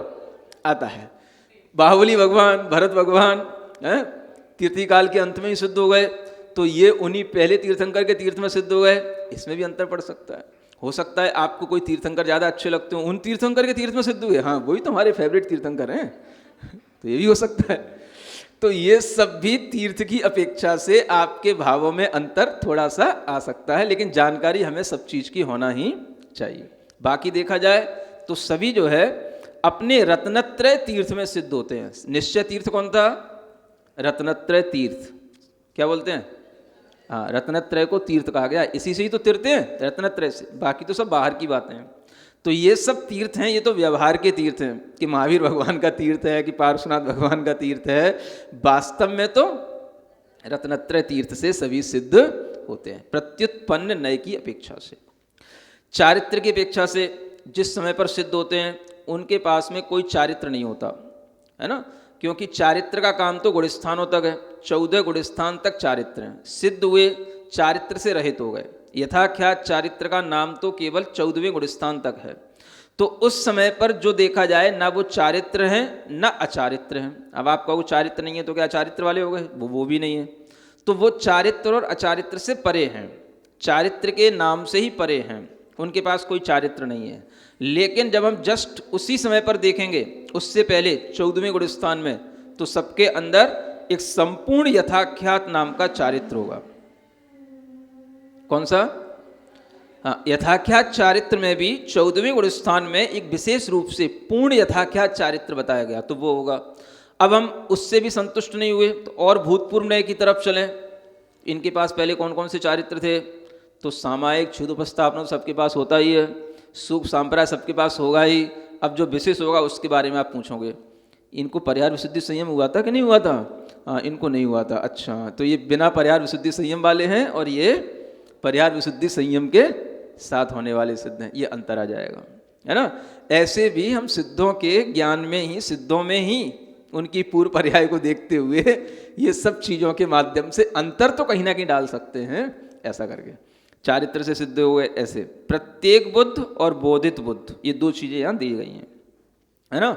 आता है। बाहुबली भगवान, भरत भगवान तीर्थी काल के अंत में ही सिद्ध हो गए, तो ये उन्हीं पहले तीर्थंकर के तीर्थ में सिद्ध हो गए, इसमें भी अंतर पड़ सकता है। हो सकता है आपको कोई तीर्थंकर ज़्यादा अच्छे लगते हो, उन तीर्थंकर के तीर्थ में सिद्ध हुए, हाँ वही तो हमारे फेवरेट तीर्थंकर हैं, तो ये भी हो सकता है। तो ये सब भी तीर्थ की अपेक्षा से आपके भावों में अंतर थोड़ा सा आ सकता है, लेकिन जानकारी हमें सब चीज़ की होना ही चाहिए। बाकी देखा जाए तो सभी जो है अपने रत्नत्रय तीर्थ में सिद्ध होते हैं। निश्चय तीर्थ कौन था? रत्नत्रय तीर्थ, क्या बोलते हैं? हाँ, रत्नत्रय को तीर्थ कहा गया, इसी से ही तो तीर्थ हैं, रत्नत्रय से, बाकी तो सब बाहर की बातें हैं। तो ये सब तीर्थ हैं, ये तो व्यवहार के तीर्थ हैं कि महावीर भगवान का तीर्थ है कि पार्श्वनाथ भगवान का तीर्थ है। वास्तव में तो रत्नत्रय तीर्थ से सभी सिद्ध होते हैं, प्रत्युत्पन्न नय की अपेक्षा से, चारित्र की अपेक्षा से। जिस समय पर सिद्ध होते हैं उनके पास में कोई चारित्र नहीं होता, है ना, क्योंकि चारित्र का काम तो गुणस्थानों तक है, 14 गुणस्थान तक चारित्र हैं। सिद्ध हुए चारित्र से रहित हो गए, यथाख्यात चारित्र का नाम तो केवल 14वें गुणस्थान तक है। तो उस समय पर जो देखा जाए ना वो चारित्र हैं ना अचारित्र हैं। अब आप कहो चारित्र नहीं है तो क्या अचारित्र वाले हो गए? वो भी नहीं है। तो वो चारित्र और अचारित्र से परे हैं, चारित्र के नाम से ही परे हैं, उनके पास कोई चारित्र नहीं है। लेकिन जब हम जस्ट उसी समय पर देखेंगे, उससे पहले 14वें गुणस्थान में, तो सबके अंदर एक संपूर्ण यथाख्यात नाम का चारित्र होगा। कौन सा? हाँ, यथाख्यात चारित्र में भी 14वें गुणस्थान में एक विशेष रूप से पूर्ण यथाख्यात चारित्र बताया गया, तो वो होगा। अब हम उससे भी संतुष्ट नहीं हुए तो और भूतपूर्व नय की तरफ चलें। इनके पास पहले कौन कौन से चारित्र थे? तो सामायिक क्षुद्रोपस्थापना सबके पास होता ही है, सूप सांप्राय सबके पास होगा ही। अब जो विशेष होगा उसके बारे में आप पूछोगे, इनको पर्याय विशुद्धि संयम हुआ था कि नहीं हुआ था? हाँ, इनको नहीं हुआ था। अच्छा, तो ये बिना पर्याय विशुद्धि संयम वाले हैं और ये पर्याय विशुद्धि संयम के साथ होने वाले सिद्ध हैं, ये अंतर आ जाएगा, है ना। ऐसे भी हम सिद्धों के ज्ञान में ही, सिद्धों में ही उनकी पूर्व पर्याय को देखते हुए ये सब चीज़ों के माध्यम से अंतर तो कहीं ना कहीं डाल सकते हैं। ऐसा करके चारित्र से सिद्ध हो गए। ऐसे प्रत्येक बुद्ध और बोधित बुद्ध, ये दो चीजें यहां दी गई हैं, है ना।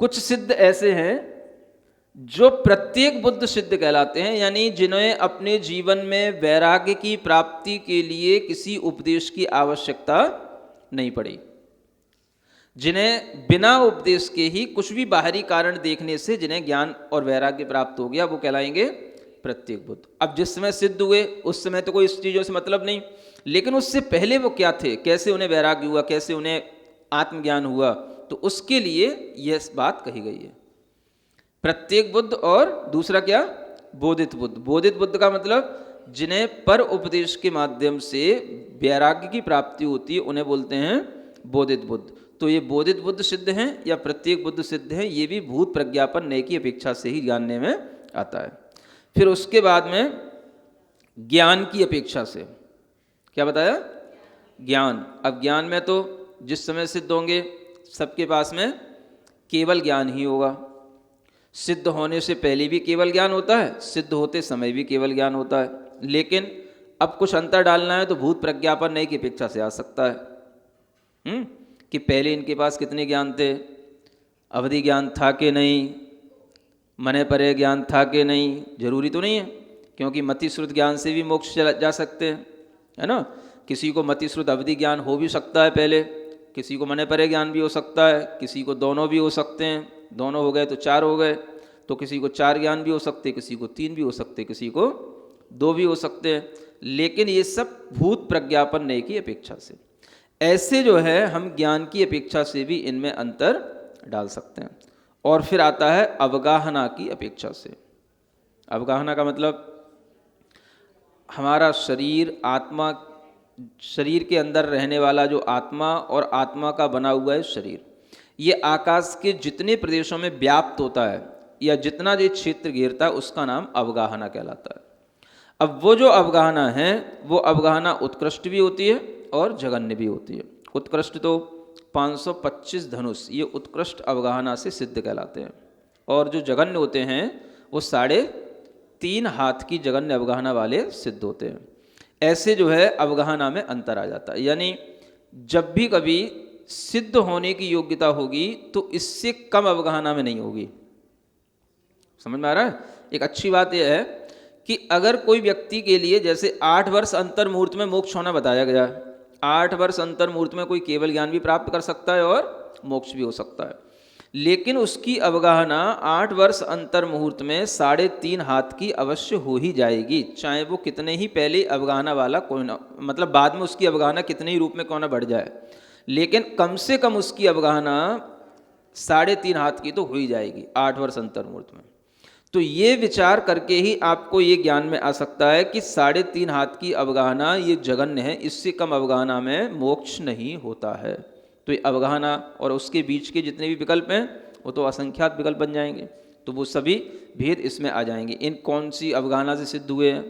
कुछ सिद्ध ऐसे हैं जो प्रत्येक बुद्ध सिद्ध कहलाते हैं, यानी जिन्हें अपने जीवन में वैराग्य की प्राप्ति के लिए किसी उपदेश की आवश्यकता नहीं पड़ी, जिन्हें बिना उपदेश के ही कुछ भी बाहरी कारण देखने से जिन्हें ज्ञान और वैराग्य प्राप्त हो गया, वो कहलाएंगे प्रत्येक बुद्ध। अब जिस समय सिद्ध हुए उस समय तो कोई इस चीज़ों से मतलब नहीं, लेकिन उससे पहले वो क्या थे, कैसे उन्हें वैराग्य हुआ, कैसे उन्हें आत्मज्ञान हुआ, तो उसके लिए यह बात कही गई है। प्रत्येक बुद्ध और दूसरा क्या? बोधित बुद्ध। बोधित बुद्ध का मतलब जिन्हें पर उपदेश के माध्यम से वैराग्य की प्राप्ति होती है, उन्हें बोलते हैं बोधित बुद्ध। तो ये बोधित बुद्ध सिद्ध हैं या प्रत्येक बुद्ध सिद्ध हैं, ये भी भूत प्रज्ञापन नय की अपेक्षा से ही जानने में आता है। फिर उसके बाद में ज्ञान की अपेक्षा से, क्या बताया? ज्ञान। अब ज्ञान में तो जिस समय सिद्ध होंगे सबके पास में केवल ज्ञान ही होगा। सिद्ध होने से पहले भी केवल ज्ञान होता है, सिद्ध होते समय भी केवल ज्ञान होता है। लेकिन अब कुछ अंतर डालना है तो भूत प्रज्ञापन नय की अपेक्षा से आ सकता है कि पहले इनके पास कितने ज्ञान थे, अवधि ज्ञान था कि नहीं, मने परे ज्ञान था कि नहीं। जरूरी तो नहीं है, क्योंकि मति श्रुत ज्ञान से भी मोक्ष जा सकते हैं, है ना। किसी को मति श्रुत अवधि ज्ञान हो भी सकता है पहले, किसी को मने परे ज्ञान भी हो सकता है, किसी को दोनों भी हो सकते हैं, दोनों हो गए तो 4 हो गए, तो किसी को 4 ज्ञान भी हो सकते, किसी को 3 भी हो सकते, किसी को 2 भी हो सकते हैं। लेकिन ये सब भूत प्रज्ञापन नहीं की अपेक्षा से, ऐसे जो है हम ज्ञान की अपेक्षा से भी इनमें अंतर डाल सकते हैं। और फिर आता है अवगाहना की अपेक्षा से। अवगाहना का मतलब हमारा शरीर, आत्मा, शरीर के अंदर रहने वाला जो आत्मा और आत्मा का बना हुआ है शरीर, ये आकाश के जितने प्रदेशों में व्याप्त होता है या जितना ये क्षेत्र घेरता है उसका नाम अवगाहना कहलाता है। अब वो जो अवगाहना है वो अवगाहना उत्कृष्ट भी होती है और जघन्य भी होती है। उत्कृष्ट तो 525 धनुष, ये उत्कृष्ट अवगाहना से सिद्ध कहलाते हैं, और जो जघन्य होते हैं वो 3.5 हाथ की जघन्य अवगाहना वाले सिद्ध होते हैं। ऐसे जो है अवगाहना में अंतर आ जाता है, यानी जब भी कभी सिद्ध होने की योग्यता होगी तो इससे कम अवगाहना में नहीं होगी। समझ में आ रहा है? एक अच्छी बात यह है कि अगर कोई व्यक्ति के लिए जैसे 8 वर्ष अंतर मुहूर्त में मोक्ष होना बताया गया, 8 वर्ष अंतर मुहूर्त में कोई केवल ज्ञान भी प्राप्त कर सकता है और मोक्ष भी हो सकता है, लेकिन उसकी अवगाहना 8 वर्ष अंतर मुहूर्त में 3.5 हाथ की अवश्य हो ही जाएगी, चाहे वो कितने ही पहले अवगाहना वाला कोई ना, मतलब बाद में उसकी अवगाहना कितने ही रूप में क्यों ना बढ़ जाए, लेकिन कम से कम उसकी अवगाहना 3.5 हाथ की तो हो ही जाएगी 8 वर्ष अंतर मुहूर्त में। तो ये विचार करके ही आपको ये ज्ञान में आ सकता है कि 3.5 हाथ की अवगाहना ये जघन्य है, इससे कम अवगाहना में मोक्ष नहीं होता है। तो ये अवगाहना और उसके बीच के जितने भी विकल्प हैं वो तो असंख्यात विकल्प बन जाएंगे, तो वो सभी भेद इसमें आ जाएंगे। इन कौन सी अवगाहना से सिद्ध हुए हैं?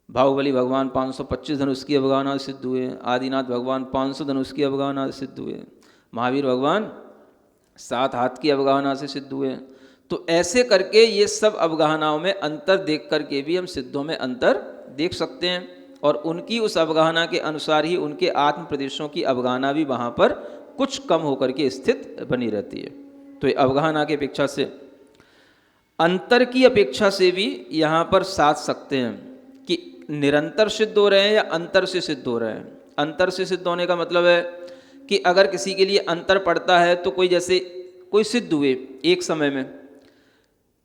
बाहुबली भगवान 525 धनुष की अवगाहना से सिद्ध हुए, आदिनाथ भगवान 500 धनुष की अवगाहना से सिद्ध हुए, महावीर भगवान 7 हाथ की अवगाहना से सिद्ध हुए। तो ऐसे करके ये सब अवगाहनाओं में अंतर देख करके भी हम सिद्धों में अंतर देख सकते हैं, और उनकी उस अवगाहना के अनुसार ही उनके आत्म प्रदेशों की अवगाहना भी वहाँ पर कुछ कम होकर के स्थित बनी रहती है। तो ये अवगाहना की अपेक्षा से, अंतर की अपेक्षा से भी यहाँ पर साध सकते हैं कि निरंतर सिद्ध हो रहे हैं या अंतर से सिद्ध हो रहे हैं। अंतर से सिद्ध होने का मतलब है कि अगर किसी के लिए अंतर पड़ता है तो कोई जैसे कोई सिद्ध हुए एक समय में,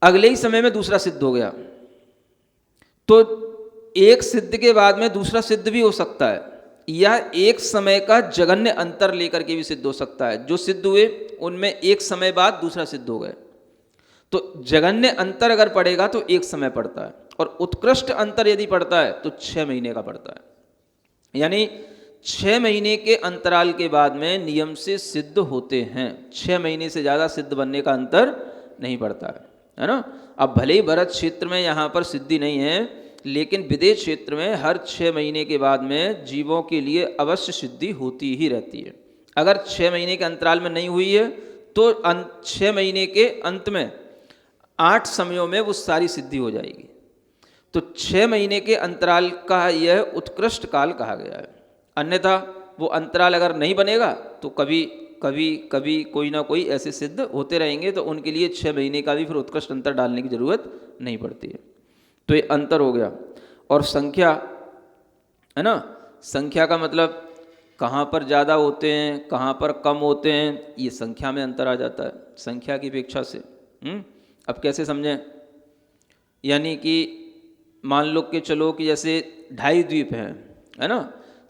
अगले ही समय में दूसरा सिद्ध हो गया, तो एक सिद्ध के बाद में दूसरा सिद्ध भी हो सकता है, या एक समय का जघन्य अंतर लेकर के भी सिद्ध हो सकता है। जो सिद्ध हुए उनमें एक समय बाद दूसरा सिद्ध हो गए, तो जघन्य अंतर अगर पड़ेगा तो एक समय पड़ता है, और उत्कृष्ट अंतर यदि पड़ता है तो 6 महीने का पड़ता है। यानी 6 महीने के अंतराल के बाद में नियम से सिद्ध होते हैं, 6 महीने से ज़्यादा सिद्ध बनने का अंतर नहीं पड़ता है ना। अब भले ही भरत क्षेत्र में यहाँ पर सिद्धि नहीं है, लेकिन विदेश क्षेत्र में हर 6 महीने के बाद में जीवों के लिए अवश्य सिद्धि होती ही रहती है। अगर 6 महीने के अंतराल में नहीं हुई है तो 6 महीने के अंत में 8 समयों में वो सारी सिद्धि हो जाएगी। तो 6 महीने के अंतराल का यह उत्कृष्ट काल कहा गया है। अन्यथा वो अंतराल अगर नहीं बनेगा तो कभी कभी कभी कोई ना कोई ऐसे सिद्ध होते रहेंगे, तो उनके लिए 6 महीने का भी फिर उत्कृष्ट अंतर डालने की जरूरत नहीं पड़ती है। तो ये अंतर हो गया। और संख्या है ना, संख्या का मतलब कहाँ पर ज़्यादा होते हैं कहाँ पर कम होते हैं, ये संख्या में अंतर आ जाता है संख्या की अपेक्षा से। अब कैसे समझें? यानी कि मान लो कि चलो कि जैसे 2.5 द्वीप हैं, है ना,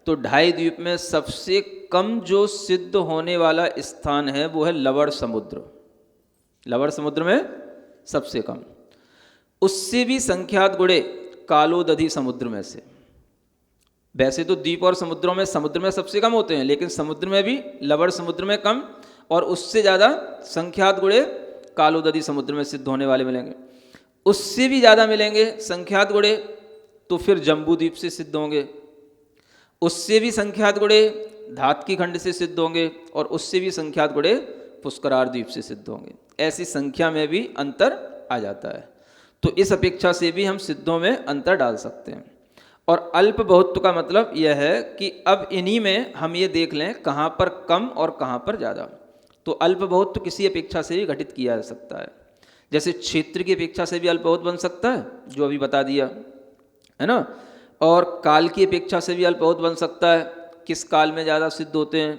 तो 2.5 द्वीप में सबसे कम जो सिद्ध होने वाला स्थान है वो है लवण समुद्र। लवण समुद्र में सबसे कम, उससे भी संख्यात गुणे कालोदधि समुद्र में से। वैसे तो द्वीप और समुद्रों में समुद्र में सबसे कम होते हैं, लेकिन समुद्र में भी लवण समुद्र में कम, और उससे ज़्यादा संख्यात गुणे कालोदधि समुद्र में सिद्ध होने वाले मिलेंगे। उससे भी ज़्यादा मिलेंगे संख्यात गुणे तो फिर जम्बू द्वीप से सिद्ध होंगे, उससे भी संख्यात गुणे धात की खंड से सिद्ध होंगे, और उससे भी संख्यात गुणे पुष्करार द्वीप से सिद्ध होंगे। ऐसी संख्या में भी अंतर आ जाता है। तो इस अपेक्षा से भी हम सिद्धों में अंतर डाल सकते हैं। और अल्प बहुत्व का मतलब यह है कि अब इन्हीं में हम ये देख लें कहाँ पर कम और कहाँ पर ज़्यादा। तो अल्प बहुत्व किसी अपेक्षा से भी घटित किया जा सकता है, जैसे क्षेत्र की अपेक्षा से भी अल्प बहुत बन सकता है, जो अभी बता दिया है ना, और काल की अपेक्षा से भी अल्प बहुत बन सकता है, किस काल में ज़्यादा सिद्ध होते हैं,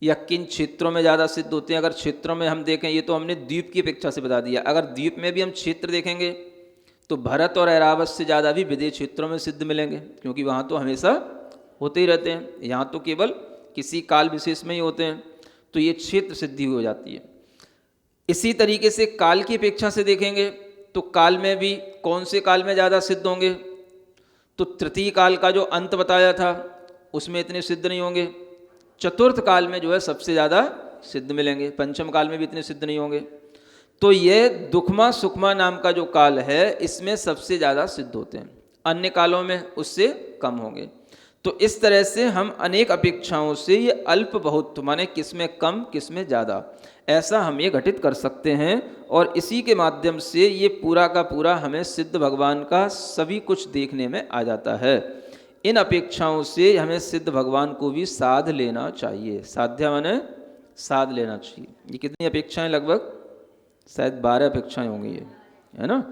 या किन क्षेत्रों में ज़्यादा सिद्ध होते हैं। अगर क्षेत्रों में हम देखें, ये तो हमने द्वीप की अपेक्षा से बता दिया, अगर द्वीप में भी हम क्षेत्र देखेंगे तो भरत और ऐरावत से ज़्यादा भी विदेश क्षेत्रों में सिद्ध मिलेंगे, क्योंकि वहाँ तो हमेशा होते ही रहते हैं, यहाँ तो केवल किसी काल विशेष में ही होते हैं, तो ये क्षेत्र सिद्धि हो जाती है। इसी तरीके से काल की अपेक्षा से देखेंगे तो काल में भी कौन से काल में ज़्यादा सिद्ध होंगे, तो तृतीय काल का जो अंत बताया था उसमें इतने सिद्ध नहीं होंगे, चतुर्थ काल में जो है सबसे ज़्यादा सिद्ध मिलेंगे, पंचम काल में भी इतने सिद्ध नहीं होंगे। तो ये दुखमा सुखमा नाम का जो काल है इसमें सबसे ज़्यादा सिद्ध होते हैं, अन्य कालों में उससे कम होंगे। तो इस तरह से हम अनेक अपेक्षाओं से ये अल्प बहुत माने किसमें कम किसमें ज़्यादा, ऐसा हम ये घटित कर सकते हैं, और इसी के माध्यम से ये पूरा का पूरा हमें सिद्ध भगवान का सभी कुछ देखने में आ जाता है। इन अपेक्षाओं से हमें सिद्ध भगवान को भी साध लेना चाहिए, साध्या माने साध लेना चाहिए। ये कितनी अपेक्षाएं, लगभग शायद 12 अपेक्षाएं होंगी ये, है ना,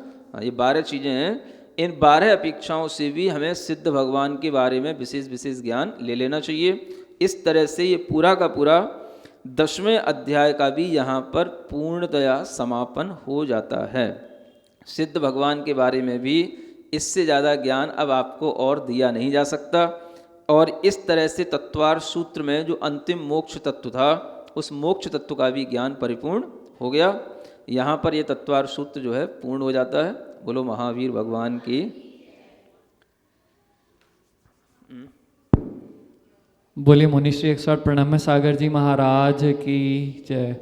ये 12 चीज़ें हैं। इन 12 अपेक्षाओं से भी हमें सिद्ध भगवान के बारे में विशेष विशेष ज्ञान ले लेना चाहिए। इस तरह से ये पूरा का पूरा 10वें अध्याय का भी यहाँ पर पूर्णतया समापन हो जाता है। सिद्ध भगवान के बारे में भी इससे ज़्यादा ज्ञान अब आपको और दिया नहीं जा सकता, और इस तरह से तत्वार सूत्र में जो अंतिम मोक्ष तत्व था उस मोक्ष तत्व का भी ज्ञान परिपूर्ण हो गया। यहाँ पर ये तत्वार सूत्र जो है पूर्ण हो जाता है। बोलो महावीर भगवान की। बोले मुनिश्री 108 प्रणम्य सागर जी महाराज की जय।